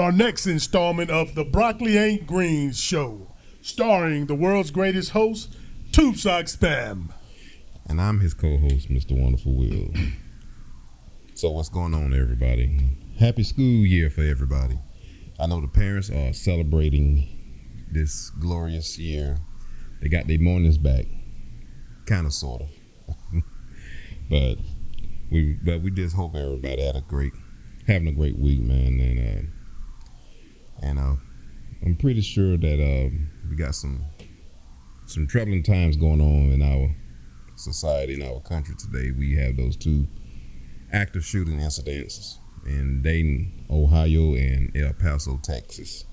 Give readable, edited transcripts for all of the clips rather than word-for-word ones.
our next installment of the Broccoli Ain't Greens show, starring the world's greatest host, Tube Sock Spam. And I'm his co-host, Mr. Wonderful Will. So what's going on, everybody? Happy school year for everybody. I know the parents are celebrating this glorious year. They got their mornings back, kind of, sort of. but we just hope everybody having a great week, man. And I'm pretty sure that we got some troubling times going on in our society, in our country today. We have those two active shooting incidents in Dayton, Ohio, and El Paso, Texas.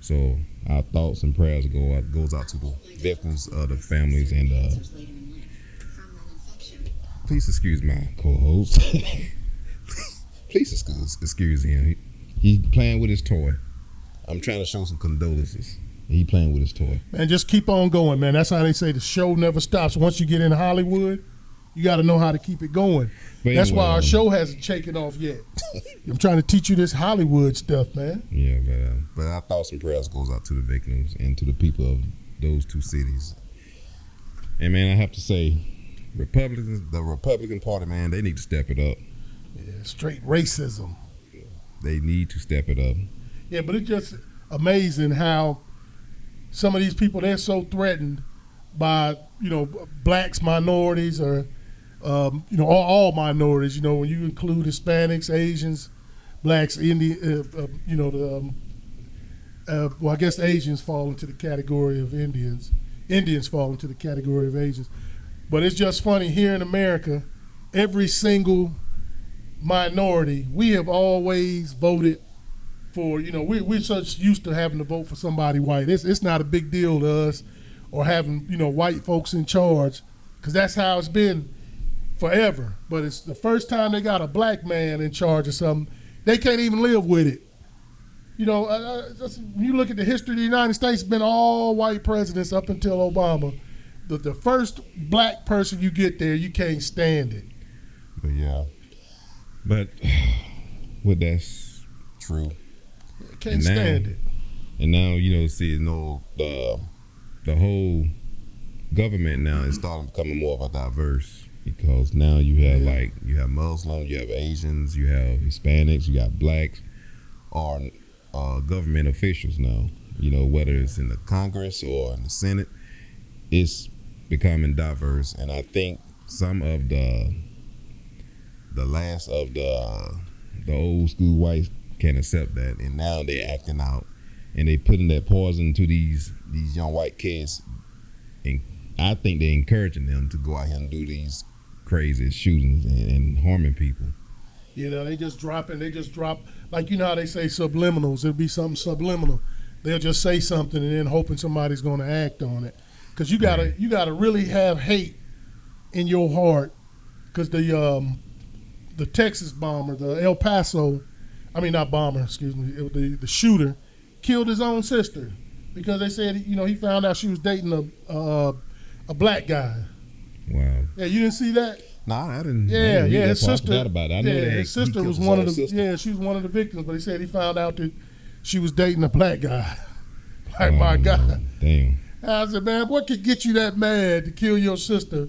So our thoughts and prayers goes out to the victims of the families, and please excuse my co-host. Please excuse him. He's playing with his toy. I'm trying to show some condolences. He playing with his toy. Man, just keep on going, man. That's how they say the show never stops. Once you get in Hollywood, you got to know how to keep it going. But that's why our show hasn't shaken off yet. I'm trying to teach you this Hollywood stuff, man. Yeah, but our thoughts and prayers goes out to the victims and to the people of those two cities. And man, I have to say, the Republican Party, man, they need to step it up. Yeah, straight racism. They need to step it up. Yeah, but it's just amazing how some of these people, they're so threatened by, blacks, minorities, or, all minorities, when you include Hispanics, Asians, blacks, Indian, I guess Asians fall into the category of Indians. Indians fall into the category of Asians. But it's just funny, here in America, every single minority, we have always voted for, we're such used to having to vote for somebody white. It's not a big deal to us, or having, white folks in charge, because that's how it's been forever. But it's the first time they got a black man in charge of something, they can't even live with it. When you look at the history of the United States, it's been all white presidents up until Obama. The first black person you get there, you can't stand it. But yeah. But that's true. Can't stand it. And now, the whole government now is starting becoming more of a diverse, because now you have you have Muslims, you have Asians, you have Hispanics, you got blacks, or government officials now. Whether it's in the Congress or in the Senate, it's becoming diverse. And I think some of the last of the old school whites can't accept that, and now they're acting out, and they putting that poison to these young white kids, and I think they're encouraging them to go out here and do these crazy shootings and harming people. They just drop, like, how they say subliminals. It'll be something subliminal. They'll just say something and then hoping somebody's going to act on it. Because you gotta really have hate in your heart, because the Texas bomber, the El Paso, not bomber, excuse me, the shooter killed his own sister because they said, he found out she was dating a black guy. Wow. Yeah, you didn't see that? No, I didn't. Yeah, his sister. I forgot about it. I know his sister was one of the. Sister. Yeah, she was one of the victims, but he said he found out that she was dating a black guy. Like, my God. Damn. I said, man, what could get you that mad to kill your sister?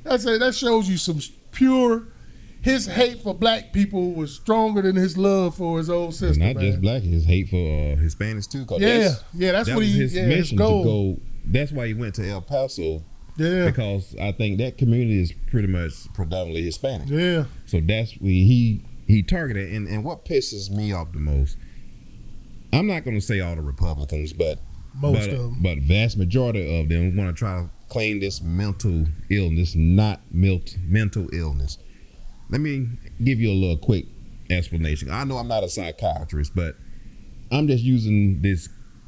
I said, that shows you some pure. His hate for black people was stronger than his love for his old sister. Not just black, his hate for Hispanics too. That's what his mission to go. That's why he went to El Paso. Yeah. Because I think that community is pretty much predominantly Hispanic. Yeah. So that's where he targeted. And what pisses me off the most, I'm not going to say all the Republicans, but most of them. But vast majority of them want to try to claim this mental illness, not mental illness. Let me give you a little quick explanation. I know I'm not a psychiatrist, but I'm just using this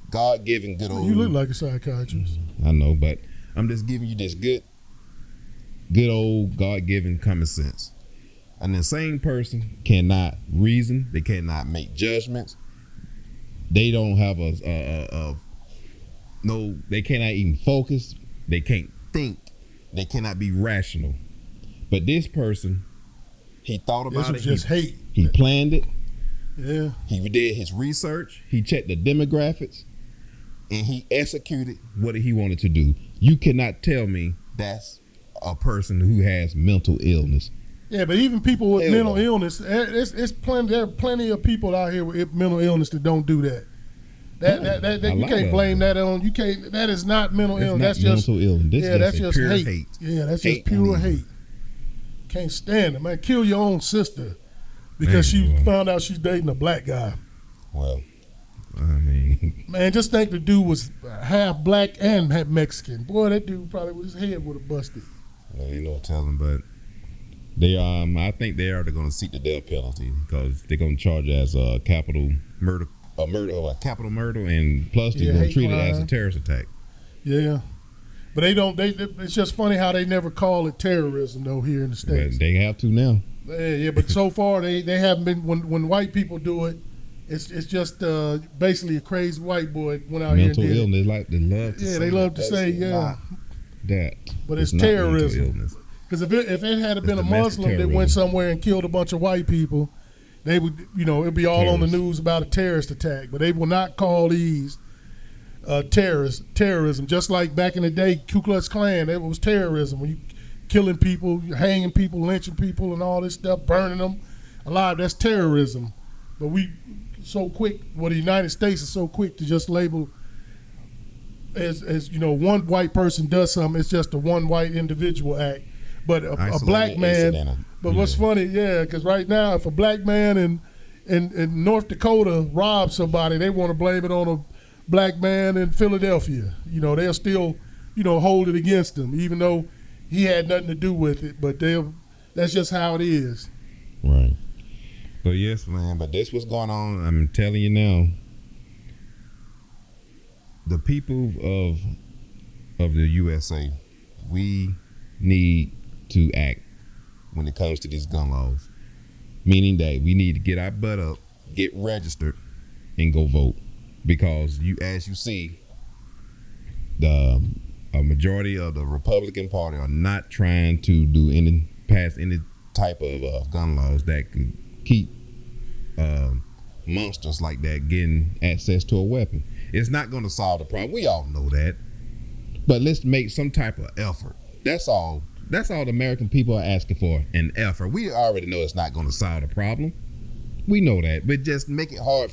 God-given good old... You look like a psychiatrist. I know, but I'm just giving you this good old God-given common sense. An insane person cannot reason. They cannot make judgments. They don't have they cannot even focus. They can't think. They cannot be rational. But this person, he thought about it. Just hate. He planned it. Yeah. He did his research. He checked the demographics, and he executed what he wanted to do. You cannot tell me that's a person who has mental illness. Yeah, but even people with mental illness, there are plenty of people out here with mental illness that don't do that. You can't blame that on. You can't. That is not mental illness. That's just mental illness. That's just hate. Yeah, that's just pure hate. Can't stand it, man. Kill your own sister because she found out she's dating a black guy. Well, I mean, man, just think the dude was half black and half Mexican. Boy, that dude probably his head would have busted. Well, ain't no telling, but they I think they are going to seek the death penalty because they're going to charge it as a capital murder. Capital murder, and plus they're going to treat it as a terrorist attack. Yeah, but they don't. It's just funny how they never call it terrorism though here in the States. But they have to now. Yeah, but so far they haven't been. When white people do it, it's just basically a crazy white boy went out mental here. Mental illness, they love to say that. But it's terrorism. Because if it had been a Muslim that went somewhere and killed a bunch of white people, they would, it'd be all on the news about a terrorist attack. But they will not call these terrorism. Just like back in the day, Ku Klux Klan, it was terrorism. When you killing people, hanging people, lynching people, and all this stuff, burning them alive, that's terrorism. But the United States is so quick to just label as one white person does something, it's just a one white individual act. But a black man. But what's funny, because right now, if a black man in North Dakota robs somebody, they want to blame it on a black man in Philadelphia. They'll still, hold it against him, even though he had nothing to do with it. But that's just how it is. Right. But yes, man. But this what's going on. I'm telling you now. The people of the USA, we need to act when it comes to these gun laws, meaning that we need to get our butt up, get registered, and go vote. Because as you see, a majority of the Republican Party are not trying to pass any type of gun laws that can keep monsters like that getting access to a weapon. It's not going to solve the problem. We all know that, but let's make some type of effort. That's all. That's all the American people are asking for, an effort. We already know it's not going to solve the problem. We know that, but just make it hard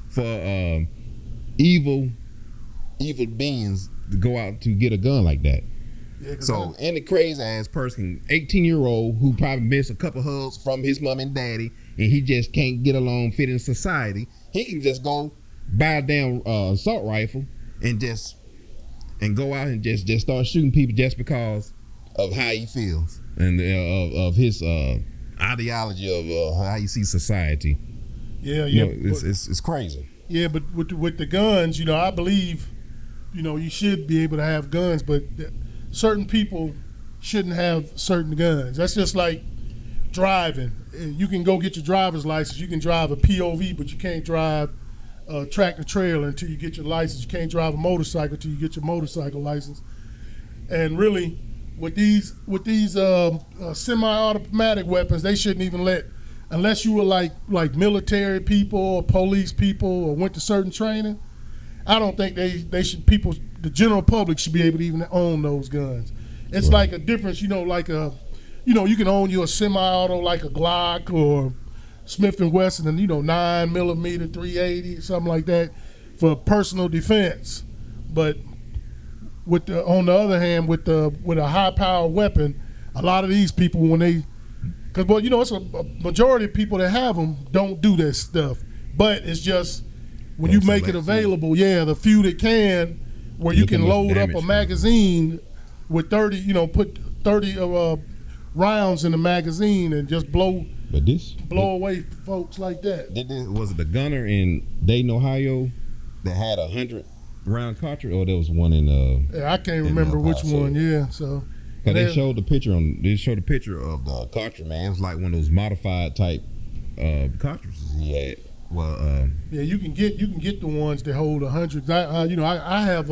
for evil beings to go out to get a gun like that. Yeah, so any crazy ass person, 18-year-old who probably missed a couple hugs from his mom and daddy, and he just can't get along, fit in society, he can just go buy a damn assault rifle and go out and just start shooting people just because of how he feels and of his ideology of how you see society. Yeah. It's crazy. Yeah, but with the guns, I believe, you should be able to have guns, but certain people shouldn't have certain guns. That's just like driving. You can go get your driver's license. You can drive a POV, but you can't drive a tractor trailer until you get your license. You can't drive a motorcycle until you get your motorcycle license. And really, with these semi-automatic weapons, they shouldn't even let, unless you were like military people or police people or went to certain training. I don't think they should. The general public should be able to even own those guns. It's right. Like a difference, you can own you a semi-auto like a Glock or Smith & Wesson and 9mm 380 something like that for personal defense. But on the other hand, with a high-powered weapon, a lot of these people it's a majority of people that have them don't do this stuff. But it's just when you make it available, the few that can, where you can load up a magazine with 30, put 30 rounds in the magazine and just blow away folks like that. Was it the gunner in Dayton, Ohio that had 100-round cartridge, or there was one in I can't remember which one. Yeah, so they showed the picture of the cartridge, man. It was like one of those modified type cartridges he had. Well, you can get the ones that hold 100. I have.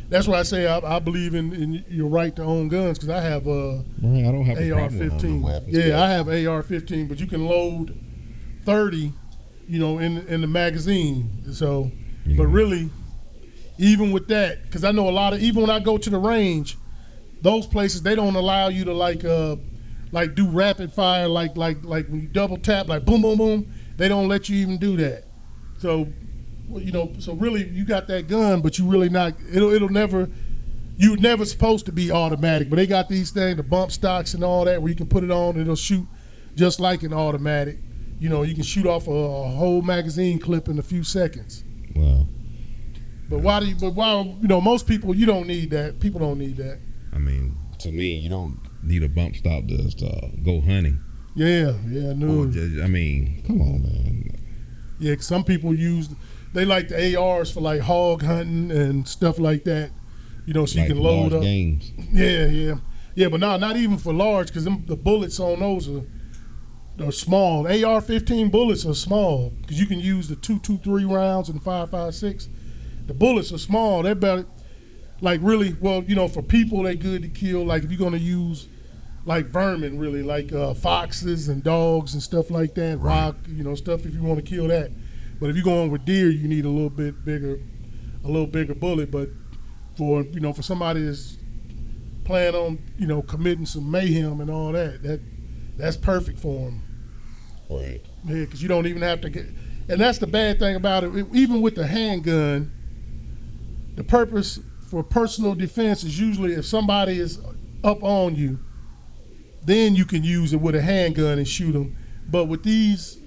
That's why I say I believe in your right to own guns, because I have I don't have AR-15. I have AR-15, but you can load 30 in the magazine. So, Yeah. but really, even with that, because I know a lot of, even when I go to the range, those places they don't allow you to like do rapid fire like when you double tap like boom boom boom. They don't let you even do that. So, so really you got that gun, but you really not. It'll never. You're never supposed to be automatic, but they got these things, the bump stocks and all that, where you can put it on and it'll shoot just like an automatic. You can shoot off a whole magazine clip in a few seconds. Wow. But why most people, you don't need that. People don't need that. I mean, to me, you don't need a bump stop to go hunting. Yeah, no. I mean, come on, man. Yeah, 'cause some people they like the ARs for like hog hunting and stuff like that. So like you can load large up. Games. Yeah, but not even for large, because the bullets on those are small. AR-15 bullets are small because you can use the 2.23 rounds and 5.56. The bullets are small. They're about like really well. For people they're good to kill. Like if you're gonna use like vermin, really like foxes and dogs and stuff like that. Right. Rock, stuff if you want to kill that. But if you're going with deer, you need a little bigger bullet. But for somebody that's planning on committing some mayhem and all that's perfect for them. Right. Yeah, because you don't even have to get. And that's the bad thing about it. Even with the handgun, the purpose for personal defense is usually if somebody is up on you, then you can use it with a handgun and shoot them. But with these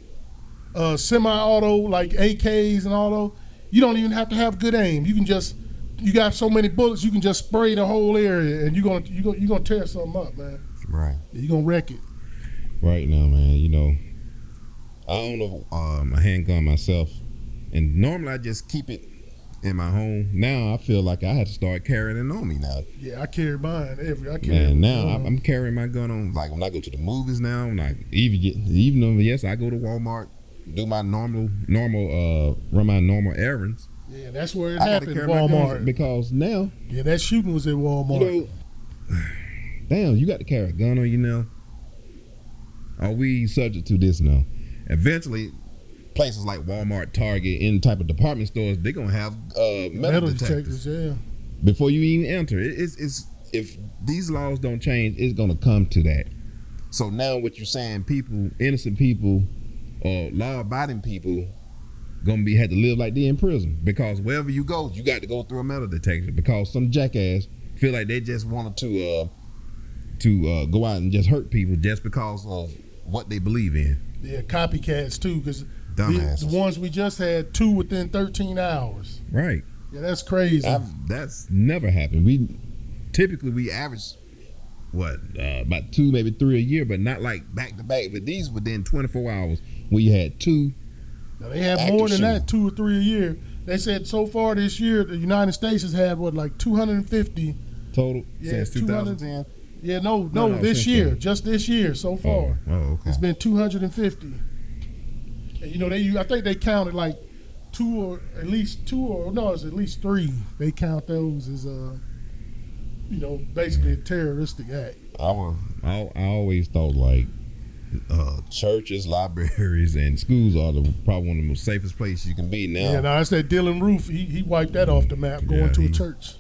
semi-auto like AKs and all those, you don't even have to have good aim. You got so many bullets, you can just spray the whole area, and you're gonna tear something up, man. Right. You're gonna wreck it. Right now, man. I own a handgun myself, and normally I just keep it in my home. Now I feel like I have to start carrying it on me now. Yeah, I carry mine I'm carrying my gun on. Like when I go to the movies now, like even though yes, I go to Walmart, do my normal run my normal errands. Yeah, that's where it I happened. gotta carry Walmart. my because now. Yeah, that shooting was at Walmart. Damn, you got to carry a gun on you now. Are we subject to this now? Eventually, places like Walmart, Target, any type of department stores, they're gonna have metal detectors. Yeah. Before you even enter. It's if these laws don't change, it's gonna come to that. So now, what you're saying, people, innocent people, or law-abiding people, gonna had to live like they in prison because wherever you go, you got to go through a metal detector because some jackass feel like they just wanted to go out and just hurt people just because of what they believe in. Yeah, copycats too, because Dumbasses. the ones we just had 2 within 13 hours. Right. Yeah, that's crazy. That's never happened. We average about 2, maybe 3 a year, but not like back to back. But these within 24 hours, when you had 2. Now they have more than that, 2 or 3 a year. They said so far this year, the United States has had 250 total since 2010. Yeah, no, this year, just this year so far. Oh, okay. It's been 250. And I think they counted like 2 or at least 2 or no, it's at least 3. They count those as basically a terroristic act. I always thought like churches, libraries, and schools are probably one of the most safest places you can be now. Yeah, that's that Dylan Roof. He wiped that off the map going to a church.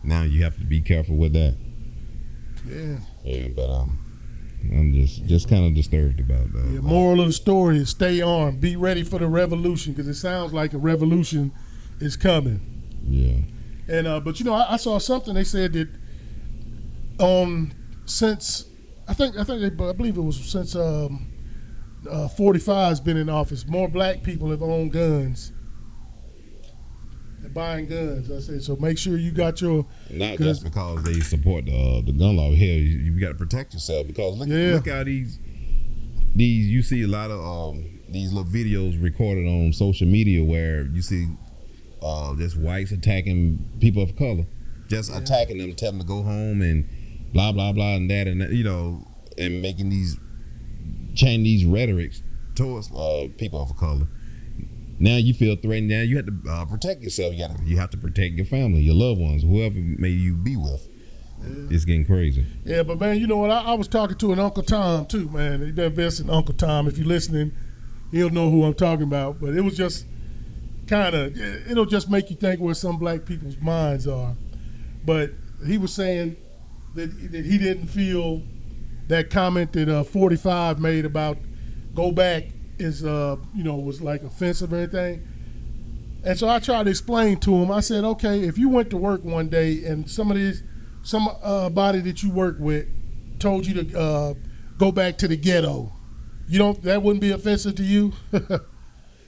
Now you have to be careful with that. Yeah. Yeah, but I'm just kind of disturbed about that. Yeah, moral of the story is stay armed. Be ready for the revolution because it sounds like a revolution is coming. Yeah. And but I saw something they said that since I believe it was since 45's been in office, more black people have owned guns. They're buying guns. I said, so make sure you got your. Not just because they support the gun law. Hell, you got to protect yourself because look how these you see a lot of these little videos recorded on social media where you see just whites attacking people of color, just attacking them, telling them to go home and blah blah blah and that and making these Chinese rhetorics towards people of color. Now you feel threatened. Now you have to protect yourself. You have to protect your family, your loved ones, whoever may you be with. Yeah. It's getting crazy. Yeah, but man, you know what? I was talking to an Uncle Tom too, man. He been investing Uncle Tom. If you're listening, he'll know who I'm talking about. But it was just kind of, it'll just make you think where some black people's minds are. But he was saying that he didn't feel that comment that 45 made about go back is was like offensive or anything. And so I tried to explain to him. I said, okay, if you went to work one day and somebody that you work with told you to go back to the ghetto, that wouldn't be offensive to you.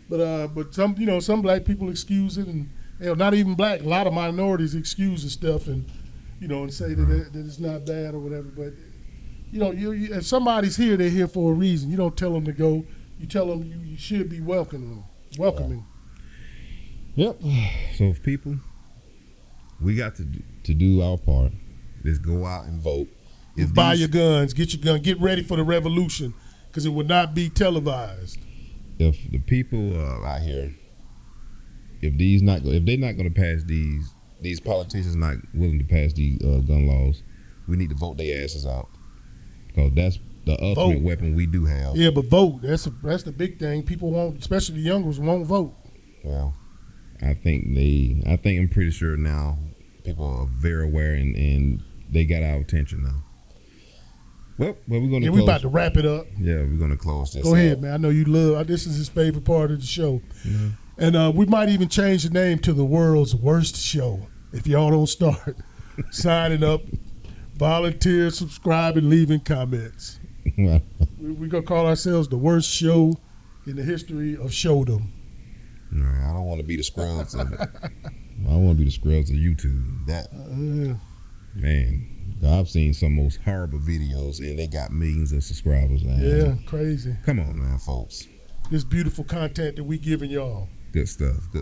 But some black people excuse it, and not even black, a lot of minorities excuse the stuff and say that it's not bad or whatever. But if somebody's here, they're here for a reason. You don't tell them to go. You tell them you should be welcoming. Yep. So people, we got to do our part. Let's go out and vote. Buy your guns. Get your gun. Get ready for the revolution, because it will not be televised. If the people out here, if they're not going to pass these politicians not willing to pass these gun laws, we need to vote their asses out, because that's the ultimate weapon we do have. Yeah, but vote. That's the big thing. People won't, especially the young ones, won't vote. Well, I'm pretty sure now people are very aware and they got our attention now. Well, we're going to we're about to wrap it up. Yeah, we're going to close this. Go ahead, man. I know you love, this is his favorite part of the show. Mm-hmm. And we might even change the name to the world's worst show if y'all don't start signing up, volunteer, subscribing, leaving comments. We're going to call ourselves the worst show in the history of showdom. All right, I don't want to be the Scrubs of it. I don't want to be the Scrubs of YouTube. Man, I've seen some most horrible videos and they got millions of subscribers. Man. Yeah, crazy. Come on, man, folks. This beautiful content that we giving y'all. Good stuff. Yeah,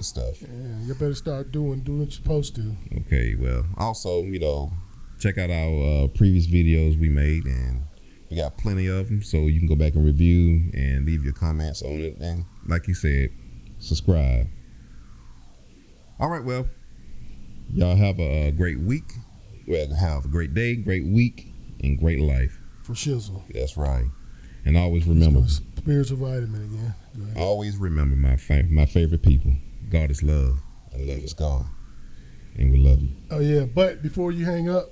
you better start doing what you're supposed to. Okay, well, also, check out our previous videos we made, and we got plenty of them, so you can go back and review and leave your comments on it. And like you said, subscribe. All right, well, y'all have a great week. Well, have a great day, great week, and great life. For shizzle. That's right. And always remember. Spiritual vitamin again. Always remember my favorite people. God is love, and love is God. And we love you. Oh, yeah. But before you hang up,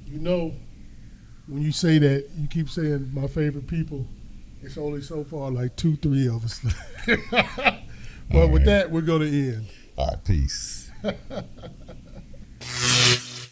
when you say that, you keep saying my favorite people, it's only so far like 2-3 of us. But with that, we're going to end. All right, peace.